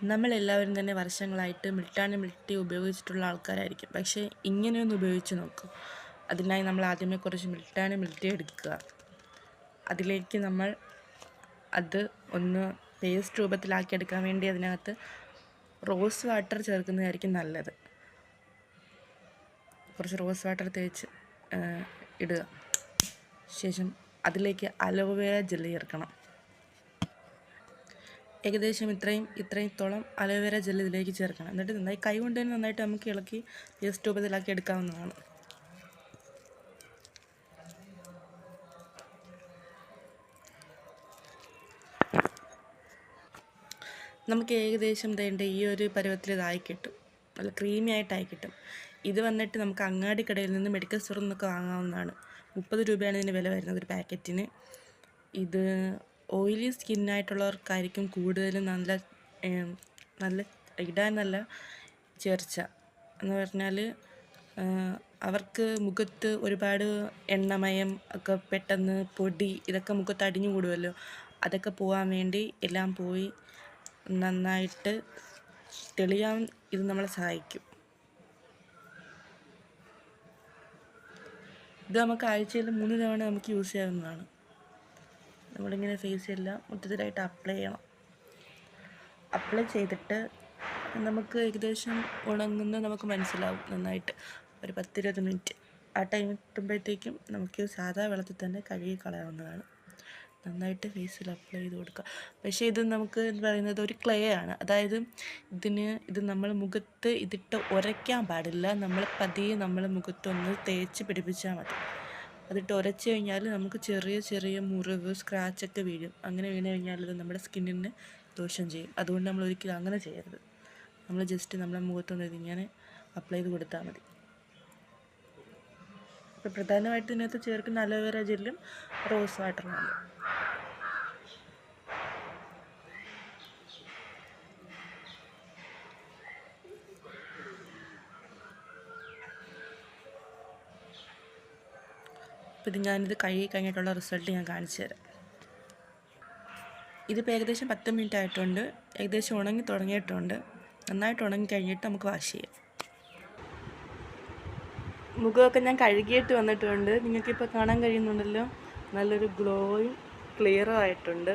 നമ്മളെല്ലാവരും തന്നെ വർഷങ്ങളായിട്ട് മിൽട്ടി ഉപയോഗിച്ചിട്ടുള്ള ആൾക്കാരായിരിക്കും. പക്ഷേ ഇങ്ങനെയൊന്ന് ഉപയോഗിച്ച് നോക്കും. അതിനായി നമ്മൾ ആദ്യമേ കുറച്ച് മിൽട്ടി എടുക്കുക. അതിലേക്ക് നമ്മൾ അത് ഒന്ന് പേസ്റ്റ് രൂപത്തിലാക്കി എടുക്കാൻ വേണ്ടി അതിനകത്ത് റോസ് വാട്ടർ ചേർക്കുന്നതായിരിക്കും നല്ലത്. കുറച്ച് റോസ് വാട്ടർ തേച്ച് ഇടുക. ശേഷം അതിലേക്ക് അലോവേര ജെല്ലി ചേർക്കണം. ഏകദേശം ഇത്രത്തോളം അലോവേര ജെൽ ഇതിലേക്ക് ചേർക്കണം. എന്നിട്ട് നന്നായി കൈ കൊണ്ട് തന്നെ നന്നായിട്ട് നമുക്ക് ഇളക്കി പേസ്റ്റ് രൂപത്തിലാക്കി എടുക്കാവുന്നതാണ്. നമുക്ക് ഏകദേശം വേണ്ട ഈ ഒരു പരുവത്തിൽ ഇതായി കിട്ടും. നല്ല ക്രീമി ആയിട്ടായി കിട്ടും. ഇത് വന്നിട്ട് നമുക്ക് അങ്ങാടിക്കടയിൽ നിന്ന് മെഡിക്കൽ സ്റ്റോറിൽ നിന്നൊക്കെ വാങ്ങാവുന്നതാണ്. 30 രൂപയാണ് ഇതിന് വില വരുന്നത് ഒരു പാക്കറ്റിന്. ഇത് ഓയിലി സ്കിന്നായിട്ടുള്ളവർക്കായിരിക്കും കൂടുതലും നല്ല ഇടാൻ നല്ല ചേർച്ച എന്ന് പറഞ്ഞാൽ അവർക്ക് മുഖത്ത് ഒരുപാട് എണ്ണമയം ഒക്കെ പെട്ടെന്ന് പൊടി ഇതൊക്കെ മുഖത്ത് അടിഞ്ഞു കൂടുമല്ലോ. അതൊക്കെ പോകാൻ വേണ്ടി എല്ലാം പോയി നന്നായിട്ട് തെളിയാൻ ഇത് നമ്മളെ സഹായിക്കും. ഇത് നമുക്ക് ആഴ്ചയിൽ 3 തവണ നമുക്ക് യൂസ് ചെയ്യാവുന്നതാണ്. നമ്മളിങ്ങനെ ഫേസിലെല്ലാം മൊത്തത്തിലായിട്ട് അപ്ലൈ ചെയ്യണം. അപ്ലൈ ചെയ്തിട്ട് നമുക്ക് ഏകദേശം ഉണങ്ങുന്നത് നമുക്ക് മനസ്സിലാവും നന്നായിട്ട്. ഒരു 10-20 മിനിറ്റ് ആ ടൈം കിട്ടുമ്പോഴത്തേക്കും നമുക്ക് സാധാ വെള്ളത്തിൽ തന്നെ കഴുകി കളയാവുന്നതാണ്. നന്നായിട്ട് ഫേസിൽ അപ്ലൈ ചെയ്ത് കൊടുക്കുക. പക്ഷേ ഇത് നമുക്ക് എന്ന് പറയുന്നത് ഒരു ക്ലേ ആണ്. അതായത് ഇത് നമ്മൾ മുഖത്ത് ഇതിട്ട് ഉരയ്ക്കാൻ പാടില്ല. നമ്മൾ പതിയെ നമ്മൾ മുഖത്തൊന്ന് തേച്ച് പിടിപ്പിച്ചാൽ മതി. അതിട്ട് ഉരച്ച് കഴിഞ്ഞാൽ നമുക്ക് ചെറിയ മുറിവ് സ്ക്രാച്ചൊക്കെ വീഴും. അങ്ങനെ വീണ് കഴിഞ്ഞാൽ ഇത് നമ്മുടെ സ്കിന്നിന് ദോഷം ചെയ്യും. അതുകൊണ്ട് നമ്മൾ ഒരിക്കലും അങ്ങനെ ചെയ്യരുത്. നമ്മൾ ജസ്റ്റ് നമ്മുടെ മുഖത്തൊന്ന് ഇതിങ്ങനെ അപ്ലൈ ചെയ്ത് കൊടുത്താൽ മതി. അപ്പോൾ പ്രധാനമായിട്ട് ഇതിനകത്ത് ചേർക്കുന്ന അലോവേര ജെല്ലും റോസ് വാട്ടറുമാണ്. അപ്പോൾ ഞാനിത് കഴുകി കഴിഞ്ഞിട്ടുള്ള റിസൾട്ട് ഞാൻ കാണിച്ചു തരാം. ഇതിപ്പോൾ ഏകദേശം 10 മിനിറ്റ് ആയിട്ടുണ്ട്. ഏകദേശം ഉണങ്ങി തുടങ്ങിയിട്ടുണ്ട്. നന്നായിട്ട് ഉണങ്ങി കഴിഞ്ഞിട്ട് നമുക്ക് വാഷ് ചെയ്യാം. മുഖമൊക്കെ ഞാൻ കഴുകിയിട്ട് വന്നിട്ടുണ്ട്. നിങ്ങൾക്കിപ്പോൾ കാണാൻ കഴിയുന്നുണ്ടല്ലോ, നല്ലൊരു ഗ്ലോയും ക്ലിയറും ആയിട്ടുണ്ട്.